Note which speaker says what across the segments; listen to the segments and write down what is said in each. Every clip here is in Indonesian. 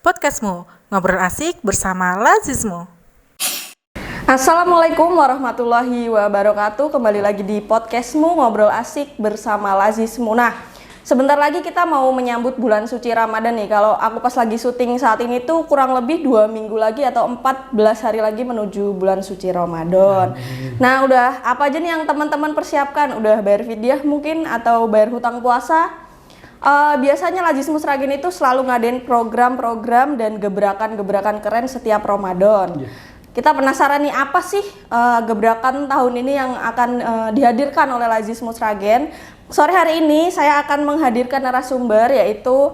Speaker 1: Podcastmu, ngobrol asik bersama Lazismu.
Speaker 2: Assalamualaikum warahmatullahi wabarakatuh. Kembali lagi di podcastmu, ngobrol asik bersama Lazismu. Nah, sebentar lagi kita mau menyambut bulan suci Ramadan nih. Kalau aku pas lagi syuting saat ini tuh kurang lebih 2 minggu lagi atau 14 hari lagi menuju bulan suci Ramadan. Nah, udah apa aja nih yang teman-teman persiapkan? Udah bayar fidyah mungkin atau bayar hutang puasa? Biasanya Lazismu Sragen itu selalu ngadain program-program dan gebrakan-gebrakan keren setiap Ramadan. Kita penasaran nih apa sih gebrakan tahun ini yang akan dihadirkan oleh Lazismu Sragen. Sore hari ini saya akan menghadirkan narasumber yaitu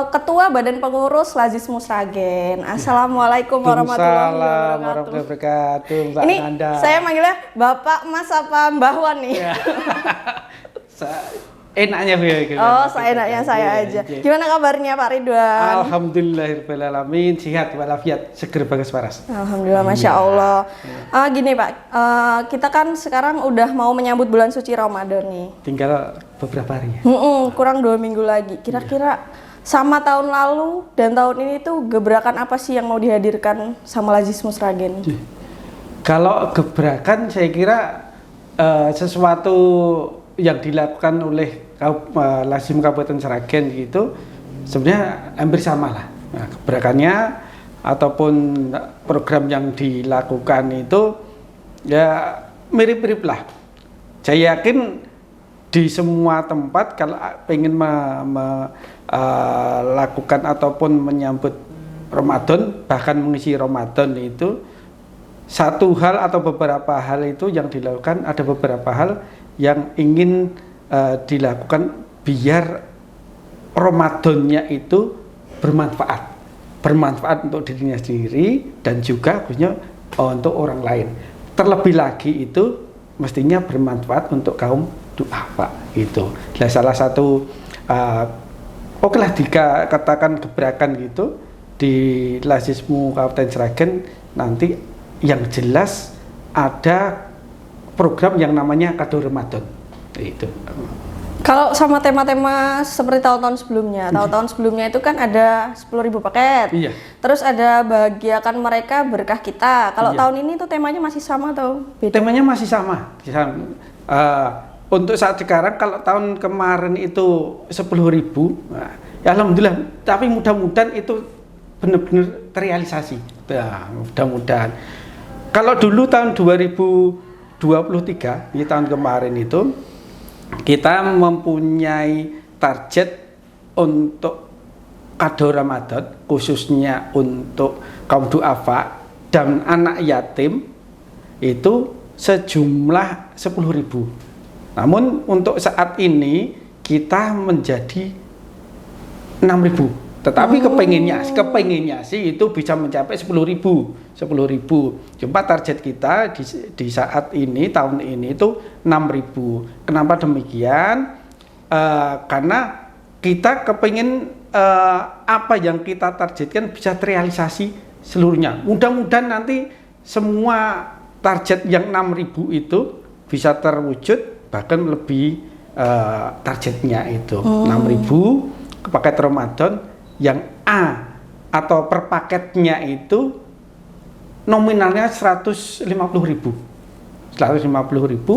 Speaker 2: Ketua Badan Pengurus Lazismu Sragen. Assalamualaikum warahmatullahi
Speaker 3: wabarakatuh. Mbak
Speaker 2: Ini
Speaker 3: Nanda.
Speaker 2: saya manggilnya Bapak, Mas apa Mbah Wan nih?
Speaker 3: Ya. Enaknya Bu.
Speaker 2: Oh, seenaknya saya aja. Gimana kabarnya Pak Ridwan?
Speaker 3: Alhamdulillahirrahmanirrahim, sehat walafiat, seger bagus waras.
Speaker 2: Alhamdulillah, Masya Allah. Gini Pak, kita kan sekarang udah mau menyambut bulan suci Ramadan nih.
Speaker 3: Tinggal beberapa hari ya.
Speaker 2: Kurang 2 minggu lagi. Kira-kira sama tahun lalu dan tahun ini tuh gebrakan apa sih yang mau dihadirkan sama Lazismu Sragen?
Speaker 3: Kalau gebrakan saya kira sesuatu yang dilakukan oleh Lazismu Kabupaten Sragen itu sebenarnya hampir sama lah. Nah, gebrakannya ataupun program yang dilakukan itu ya mirip-mirip lah. Saya yakin di semua tempat kalau pengen melakukan ataupun menyambut Ramadan, bahkan mengisi Ramadan itu satu hal atau beberapa hal itu yang dilakukan, ada beberapa hal yang ingin dilakukan biar Ramadannya itu bermanfaat untuk dirinya sendiri dan juga khususnya untuk orang lain. Terlebih lagi itu mestinya bermanfaat untuk kaum duafa gitu. Nah, salah satu oke lah dikatakan gebrakan gitu di Lazismu Kabupaten Sragen nanti yang jelas ada program yang namanya Kado Ramadan. Itu.
Speaker 2: Kalau sama tema-tema seperti tahun-tahun sebelumnya, tahun-tahun sebelumnya itu kan ada 10.000 paket.
Speaker 3: Iya.
Speaker 2: Terus ada bahagiakan mereka berkah kita. Kalau tahun ini tuh temanya masih sama atau beda?
Speaker 3: Temanya masih sama. Untuk saat sekarang kalau tahun kemarin itu 10.000, nah, ya alhamdulillah. Tapi mudah-mudahan itu benar-benar terrealisasi. Ya, mudah-mudahan. Kalau dulu tahun 2023, di tahun kemarin itu kita mempunyai target untuk kado Ramadan khususnya untuk kaum duafa dan anak yatim itu sejumlah 10.000. Namun untuk saat ini kita menjadi 6.000. Tetapi kepengennya sih itu bisa mencapai 10.000. Cuma target kita di saat ini tahun ini itu 6.000. Kenapa demikian? Karena kita kepengen apa yang kita targetkan bisa terrealisasi seluruhnya. Mudah-mudahan nanti semua target yang 6.000 itu bisa terwujud, bahkan lebih targetnya itu 6.000 paket Ramadan. Yang A atau per paketnya itu nominalnya 150.000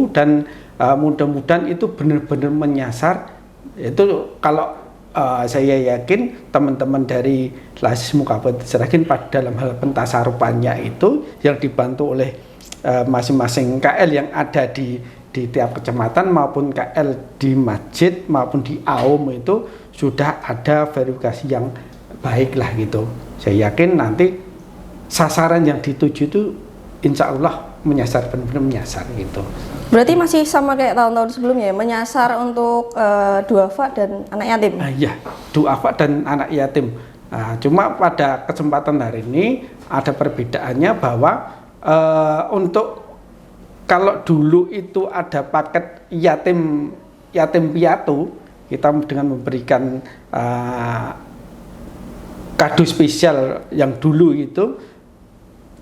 Speaker 3: dan mudah-mudahan itu benar-benar menyasar. Itu kalau saya yakin teman-teman dari Lazismu Kabupaten Sragen pada dalam hal pentasarufannya itu yang dibantu oleh masing-masing KL yang ada di tiap kecamatan maupun KL di masjid maupun di AUM itu sudah ada verifikasi yang baik lah gitu. Saya yakin nanti sasaran yang dituju itu insya Allah menyasar, benar-benar menyasar gitu.
Speaker 2: Berarti masih sama kayak tahun-tahun sebelumnya, menyasar untuk duafa dan anak yatim?
Speaker 3: Iya, duafa dan anak yatim. Cuma pada kesempatan hari ini ada perbedaannya bahwa untuk kalau dulu itu ada paket yatim piatu, kita dengan memberikan kado spesial yang dulu itu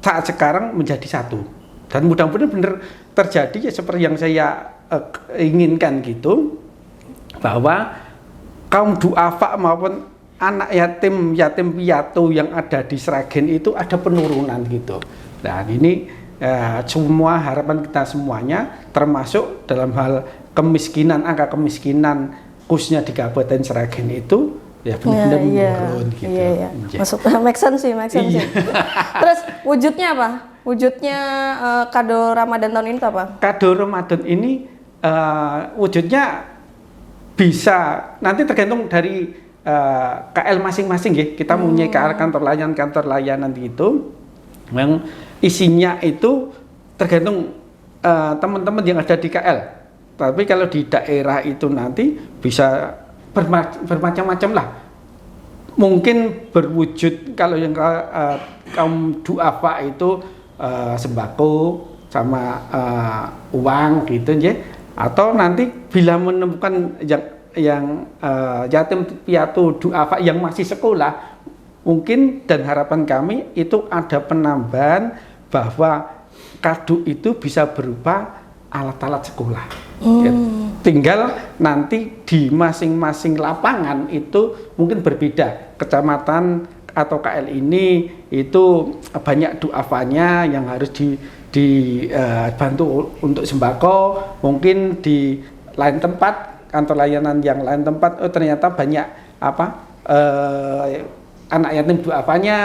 Speaker 3: saat sekarang menjadi satu, dan mudah-mudahan benar terjadi ya seperti yang saya inginkan gitu, bahwa kaum duafa maupun anak yatim piatu yang ada di Sragen itu ada penurunan gitu. Nah ini semua harapan kita semuanya, termasuk dalam hal kemiskinan, angka kemiskinan khususnya di Kabupaten Sragen itu ya benar-benar menurun gitu.
Speaker 2: Iya. Masuk make sense sih. Terus wujudnya apa? Wujudnya kado Ramadan tahun ini itu apa?
Speaker 3: Kado Ramadan ini wujudnya bisa nanti tergantung dari KL masing-masing ya. Kita mempunyai kantor layanan itu yang isinya itu tergantung teman-teman yang ada di KL. Tapi kalau di daerah itu nanti bisa bermacam-macam lah. Mungkin berwujud kalau yang kaum duafa itu sembako sama uang gitu ya. Atau nanti bila menemukan yang yatim piatu duafa yang masih sekolah, mungkin dan harapan kami itu ada penambahan bahwa kado itu bisa berupa alat-alat sekolah. Ya, tinggal nanti di masing-masing lapangan itu mungkin berbeda. Kecamatan atau KL ini itu banyak duafanya yang harus dibantu untuk sembako. Mungkin di lain tempat, kantor layanan yang lain tempat, ternyata banyak anak yatim duafanya,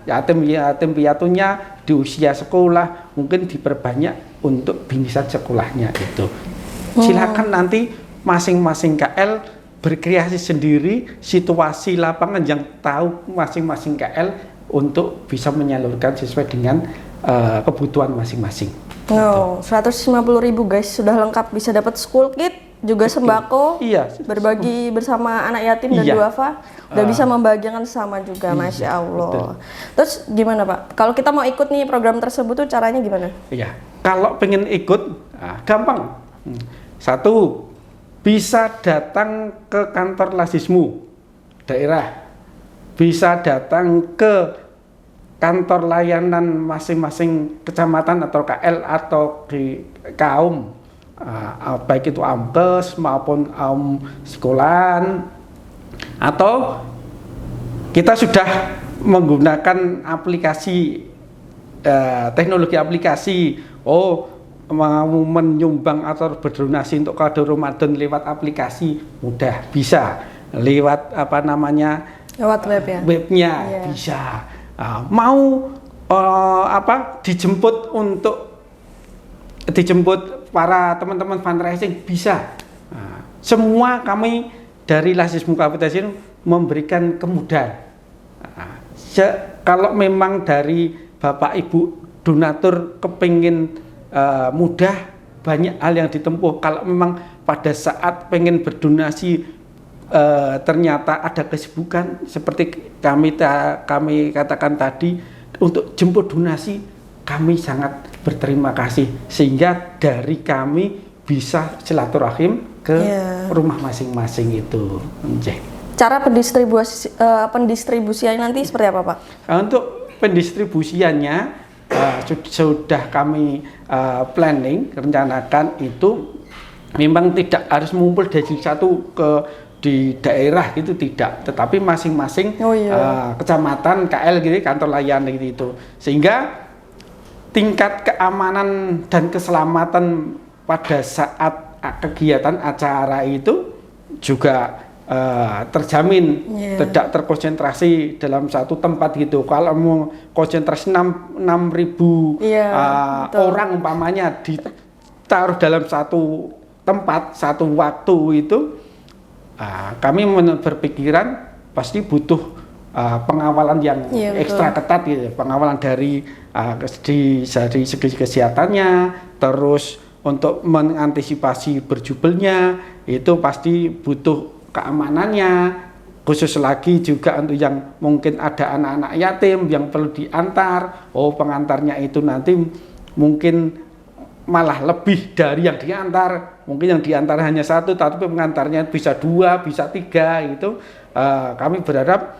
Speaker 3: yatim piatunya di usia sekolah, mungkin diperbanyak untuk bingkisan sekolahnya itu. Silakan nanti masing-masing KL berkreasi sendiri situasi lapangan yang tahu masing-masing KL untuk bisa menyalurkan sesuai dengan kebutuhan masing-masing.
Speaker 2: Oh, 150.000 guys, sudah lengkap, bisa dapat school kit, juga sembako, berbagi bersama anak yatim dan duafa, udah bisa membahagiakan sama juga, Masya Allah. Betul. Terus gimana Pak? Kalau kita mau ikut nih program tersebut tuh caranya gimana?
Speaker 3: Iya, kalau pengen ikut, gampang. Satu, bisa datang ke kantor Lazismu daerah, bisa datang ke kantor layanan masing-masing kecamatan atau KL atau di kaum, baik itu AMKes maupun sekolahan, atau kita sudah menggunakan aplikasi teknologi aplikasi. Mau menyumbang atau berdonasi untuk kado Ramadan lewat aplikasi mudah, bisa lewat
Speaker 2: lewat web ya?
Speaker 3: Webnya bisa. Mau dijemput para teman-teman fundraising bisa. Semua kami dari Lazismu Kabupaten memberikan kemudahan. Kalau memang dari Bapak Ibu donatur kepingin mudah, banyak hal yang ditempuh. Kalau memang pada saat pengen berdonasi ternyata ada kesibukan seperti kami katakan tadi, untuk jemput donasi kami sangat berterima kasih, sehingga dari kami bisa silaturahim ke rumah masing-masing itu.
Speaker 2: Cara pendistribusiannya nanti seperti apa Pak?
Speaker 3: Untuk pendistribusiannya sudah kami planning, rencanakan itu memang tidak harus mengumpul dari satu di daerah gitu, tidak, tetapi masing-masing kecamatan KL gitu, kantor layanan gitu, sehingga tingkat keamanan dan keselamatan pada saat kegiatan acara itu juga terjamin, tidak terkonsentrasi dalam satu tempat gitu. Kalau mau konsentrasi 6.000 orang umpamanya ditaruh dalam satu tempat, satu waktu itu, kami berpikiran pasti butuh pengawalan yang ekstra ketat gitu. Pengawalan dari segi kesehatannya, terus untuk mengantisipasi berjubelnya itu pasti butuh keamanannya, khusus lagi juga untuk yang mungkin ada anak-anak yatim yang perlu diantar. Pengantarnya itu nanti mungkin malah lebih dari yang diantar, mungkin yang diantar hanya satu, tapi pengantarnya bisa 2, bisa 3 gitu. Kami berharap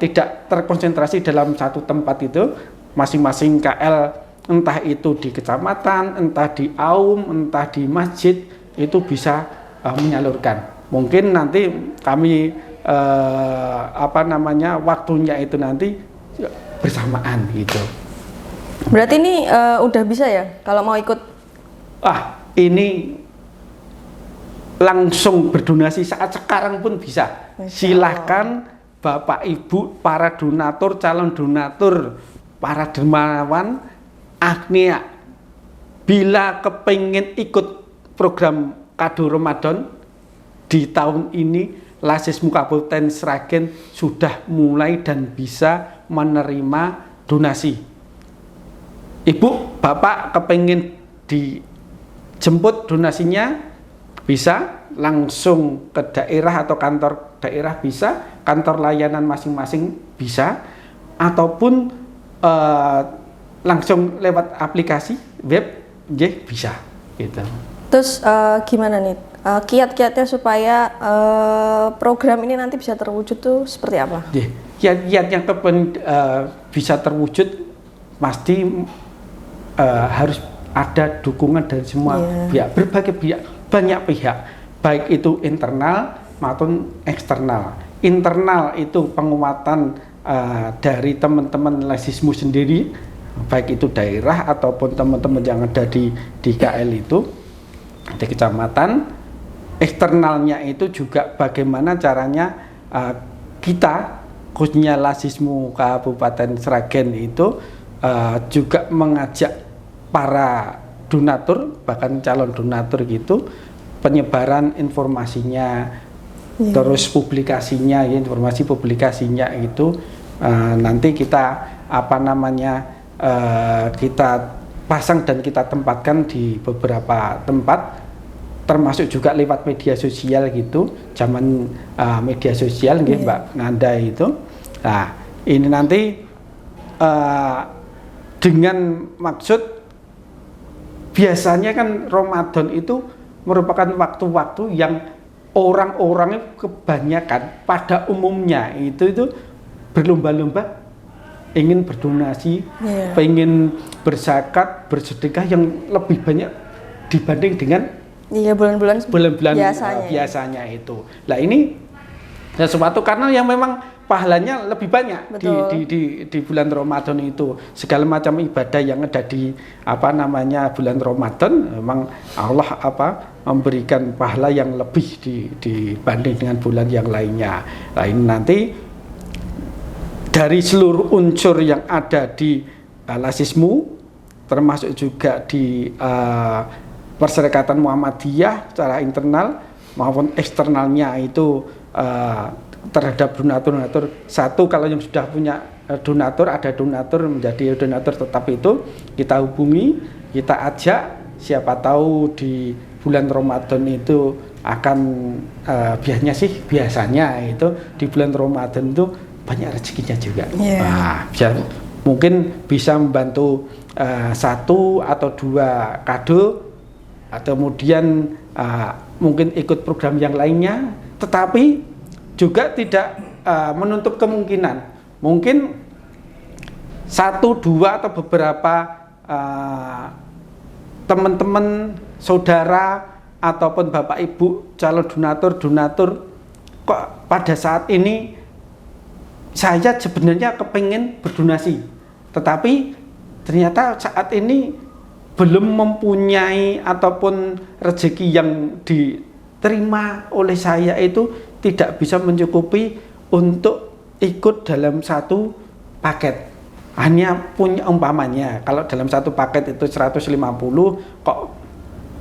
Speaker 3: tidak terkonsentrasi dalam satu tempat itu, masing-masing KL, entah itu di kecamatan, entah di AUM, entah di masjid, itu bisa menyalurkan. mungkin nanti kami waktunya itu nanti bersamaan gitu.
Speaker 2: Berarti ini udah bisa ya kalau mau ikut?
Speaker 3: Ini langsung berdonasi saat sekarang pun bisa. Silahkan Bapak Ibu, para donatur, calon donatur, para dermawan, agnia, bila kepingin ikut program kado Ramadan di tahun ini, Lasismu Kabupaten Sragen sudah mulai dan bisa menerima donasi. Ibu, Bapak kepingin dijemput donasinya, bisa langsung ke daerah atau kantor daerah bisa, kantor layanan masing-masing bisa, ataupun langsung lewat aplikasi web, bisa gitu.
Speaker 2: Terus gimana nih kiat-kiatnya supaya program ini nanti bisa terwujud tuh seperti apa?
Speaker 3: Kiat-kiat yang bisa terwujud pasti harus ada dukungan dari semua pihak, berbagai pihak, banyak pihak, baik itu internal maupun eksternal. Internal itu penguatan dari teman-teman Lasismu sendiri, baik itu daerah ataupun teman-teman yang ada di KL itu, di kecamatan. Eksternalnya itu juga bagaimana caranya kita, khususnya Lasismu Kabupaten Sragen itu juga mengajak para donatur, bahkan calon donatur gitu, penyebaran informasinya, terus publikasinya, informasi publikasinya itu nanti kita kita pasang dan kita tempatkan di beberapa tempat, termasuk juga lewat media sosial gitu, zaman media sosial gitu, Mbak Nanda itu. Nah, ini nanti dengan maksud, biasanya kan Ramadan itu merupakan waktu-waktu yang orang-orang kebanyakan pada umumnya itu berlomba-lomba ingin berdonasi, pengen berzakat, bersedekah yang lebih banyak dibanding dengan bulan-bulan biasanya itu. Nah, ini sesuatu karena yang memang pahalanya lebih banyak di bulan Ramadan itu. Segala macam ibadah yang ada di bulan Ramadan, memang Allah memberikan pahala yang lebih dibanding dengan bulan yang lainnya. Nah, ini nanti dari seluruh unsur yang ada di Lasismu, termasuk juga di Perserikatan Muhammadiyah secara internal maupun eksternalnya itu terhadap donatur. Satu, kalau yang sudah punya donatur, ada donatur menjadi donatur tetap, itu kita hubungi, kita ajak, siapa tahu di bulan Ramadan itu akan biasanya itu di bulan Ramadan itu banyak rezekinya juga. Mungkin bisa membantu 1 atau 2 kado, atau kemudian mungkin ikut program yang lainnya, tetapi juga tidak menutup kemungkinan mungkin 1, 2 atau beberapa teman-teman, saudara ataupun Bapak Ibu calon donatur kok pada saat ini saya sebenarnya kepengen berdonasi, tetapi ternyata saat ini belum mempunyai ataupun rezeki yang diterima oleh saya itu tidak bisa mencukupi untuk ikut dalam satu paket. Hanya punya, umpamanya kalau dalam satu paket itu 150, kok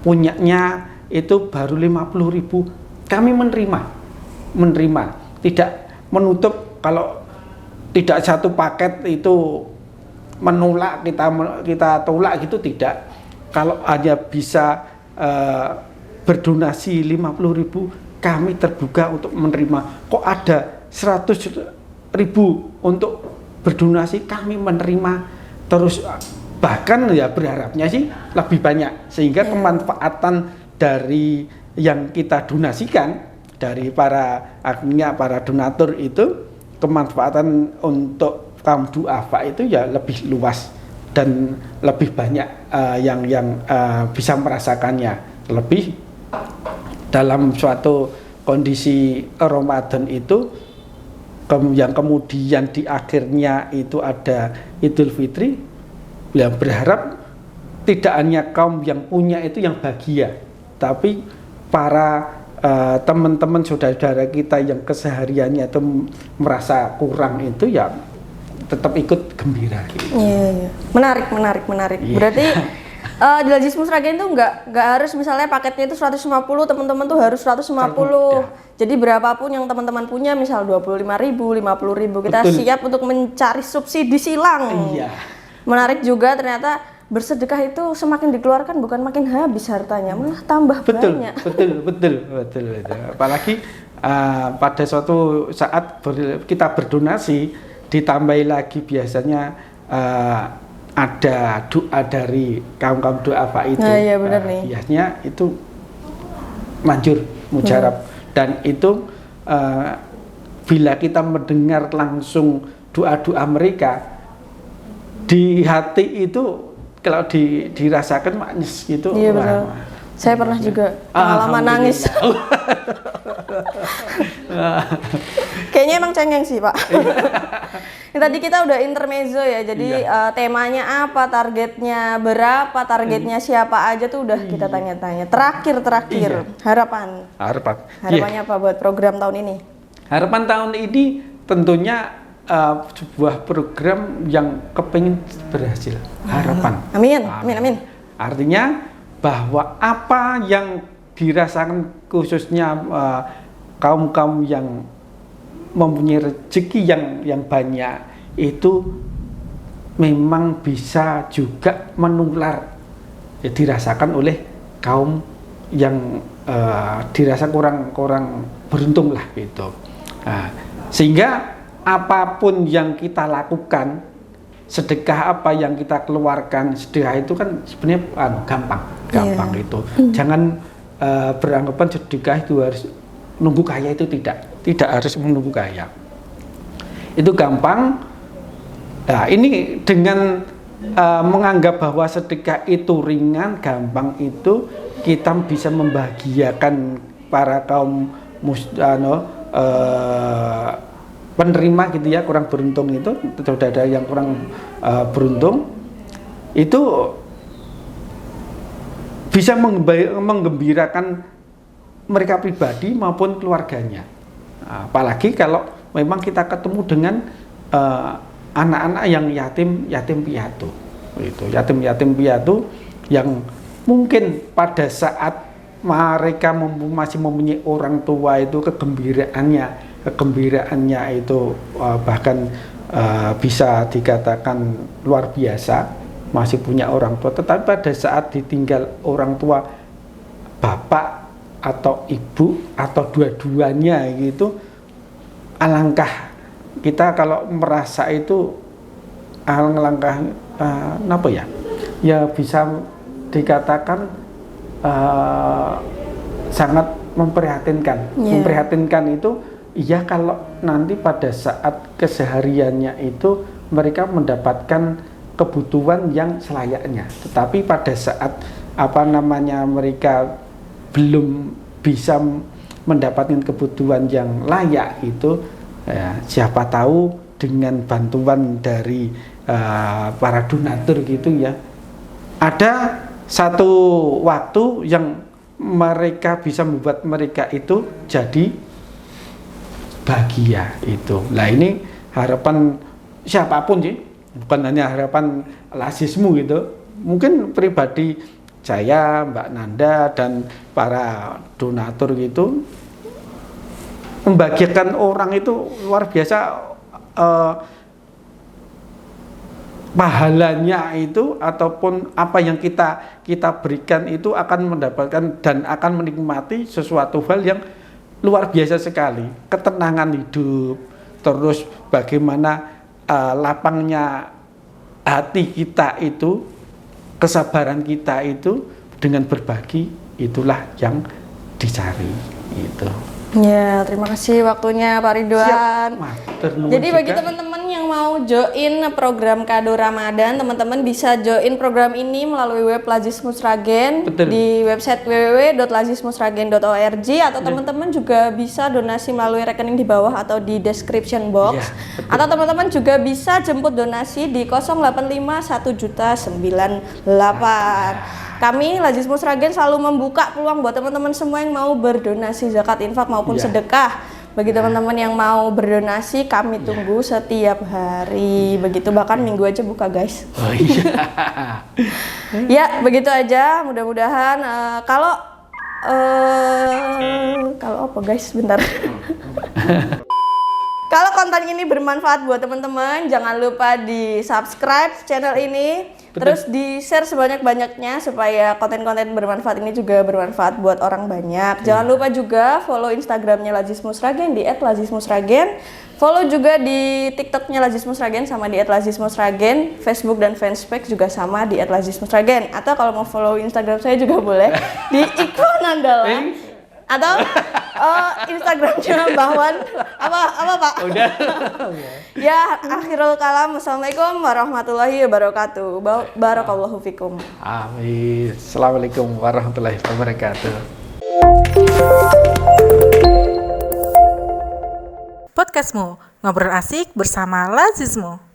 Speaker 3: punyanya itu baru 50.000. Kami menerima, tidak menutup. Kalau tidak satu paket itu menolak, kita tolak gitu, tidak. Kalau hanya bisa berdonasi 50.000, kami terbuka untuk menerima. Kok ada 100.000 untuk berdonasi, kami menerima terus. Bahkan ya berharapnya sih lebih banyak, sehingga kemanfaatan dari yang kita donasikan dari para agnia, para donatur itu, kemanfaatan untuk kaum duafa itu ya lebih luas dan lebih banyak yang bisa merasakannya. Lebih dalam suatu kondisi Ramadan itu yang kemudian di akhirnya itu ada Idul Fitri, yang berharap tidak hanya kaum yang punya itu yang bahagia, tapi para teman-teman saudara-saudara kita yang kesehariannya itu merasa kurang itu ya tetap ikut gembira gitu.
Speaker 2: Iya. Menarik.
Speaker 3: Iya.
Speaker 2: Berarti di Lazismu Sragen itu nggak harus misalnya paketnya itu 150, teman-teman tuh harus 150. Jadi berapapun yang teman-teman punya, misal 25.000, 50.000, kita
Speaker 3: Betul.
Speaker 2: siap untuk mencari subsidi silang.
Speaker 3: Iya.
Speaker 2: Menarik juga ternyata bersedekah itu semakin dikeluarkan bukan makin habis hartanya, malah tambah banyak.
Speaker 3: Betul. Apalagi pada suatu saat kita berdonasi, ditambahi lagi biasanya ada doa dari kaum duafa itu.
Speaker 2: Nah, iya benar nih.
Speaker 3: Biasanya itu manjur mujarab dan itu bila kita mendengar langsung doa-doa mereka di hati itu kalau dirasakan manis gitu.
Speaker 2: Iya betul. Saya pernah juga pengalaman nangis. Kayaknya emang cengeng sih Pak. Ini tadi kita udah intermezzo ya, jadi temanya apa, targetnya berapa, targetnya siapa aja tuh udah kita tanya-tanya. Terakhir, harapannya apa buat program tahun ini?
Speaker 3: Harapan tahun ini tentunya sebuah program yang kepingin berhasil. Harapan.
Speaker 2: Amin.
Speaker 3: Artinya bahwa apa yang dirasakan khususnya kaum-kaum yang mempunyai rezeki yang banyak itu memang bisa juga menular ya, dirasakan oleh kaum yang dirasa kurang beruntung lah gitu. Nah, sehingga apapun yang kita lakukan, sedekah apa yang kita keluarkan, sedekah itu kan sebenarnya gampang itu. Jangan beranggapan sedekah itu harus nunggu kaya, itu tidak harus menunggu kaya. Itu gampang. Nah, ini dengan menganggap bahwa sedekah itu ringan, gampang, itu kita bisa membahagiakan para kaum penerima gitu ya, kurang beruntung itu, saudara yang kurang beruntung itu bisa menggembirakan mereka pribadi maupun keluarganya. Apalagi kalau memang kita ketemu dengan anak-anak yang yatim piatu, itu yatim piatu yang mungkin pada saat mereka masih mempunyai orang tua itu kegembiraannya itu bahkan bisa dikatakan luar biasa, masih punya orang tua. Tetapi pada saat ditinggal orang tua, bapak atau ibu atau dua-duanya gitu, alangkah kita kalau merasa itu alangkah apa ya bisa dikatakan sangat memprihatinkan. Memprihatinkan itu iya kalau nanti pada saat kesehariannya itu mereka mendapatkan kebutuhan yang selayaknya, tetapi pada saat mereka belum bisa mendapatkan kebutuhan yang layak itu ya, siapa tahu dengan bantuan dari para donatur gitu ya, ada satu waktu yang mereka bisa membuat mereka itu jadi bahagia itu. Nah, ini harapan siapapun sih, bukan hanya harapan Lazismu gitu. Mungkin pribadi saya, Mbak Nanda dan para donatur gitu, membahagiakan orang itu luar biasa. Pahalanya itu ataupun apa yang kita berikan itu akan mendapatkan dan akan menikmati sesuatu hal yang luar biasa sekali. Ketenangan hidup, terus bagaimana lapangnya hati kita itu, kesabaran kita itu dengan berbagi, itulah yang dicari itu.
Speaker 2: Ya, terima kasih waktunya Pak Ridwan.
Speaker 3: Siap.
Speaker 2: Jadi bagi teman-teman yang mau join program kado Ramadan, teman-teman bisa join program ini melalui web Lazismu Sragen.
Speaker 3: Betul.
Speaker 2: Di website www.lazismusragen.org atau teman-teman juga bisa donasi melalui rekening di bawah atau di description box. Atau teman-teman juga bisa jemput donasi di 085 1 juta 98. Kami Lazismu Sragen selalu membuka peluang buat teman-teman semua yang mau berdonasi zakat infak maupun sedekah. Bagi teman-teman yang mau berdonasi, kami tunggu setiap hari. Begitu, bahkan minggu aja buka, guys.
Speaker 3: Oh iya.
Speaker 2: Ya, begitu aja. Mudah-mudahan kalau apa, guys? Bentar. Kalau konten ini bermanfaat buat teman-teman, jangan lupa di subscribe channel ini. Terus di-share sebanyak-banyaknya supaya konten-konten bermanfaat ini juga bermanfaat buat orang banyak. Jangan lupa juga follow Instagramnya Lazismu Sragen di @lazismusragen. Follow juga di TikToknya Lazismu Sragen sama di @lazismu Sragen. Facebook dan fanspage juga sama di @lazismu Sragen. Atau kalau mau follow Instagram saya juga boleh di Iqbal Nandala. Atau Instagramnya Bahwan apa Pak?
Speaker 3: Udah.
Speaker 2: Ya, akhirul kalam. Assalamualaikum warahmatullahi wabarakatuh. Barakallahu fikum.
Speaker 3: Amin. Assalamualaikum warahmatullahi wabarakatuh.
Speaker 1: Podcastmu, ngobrol asik bersama Lazismu.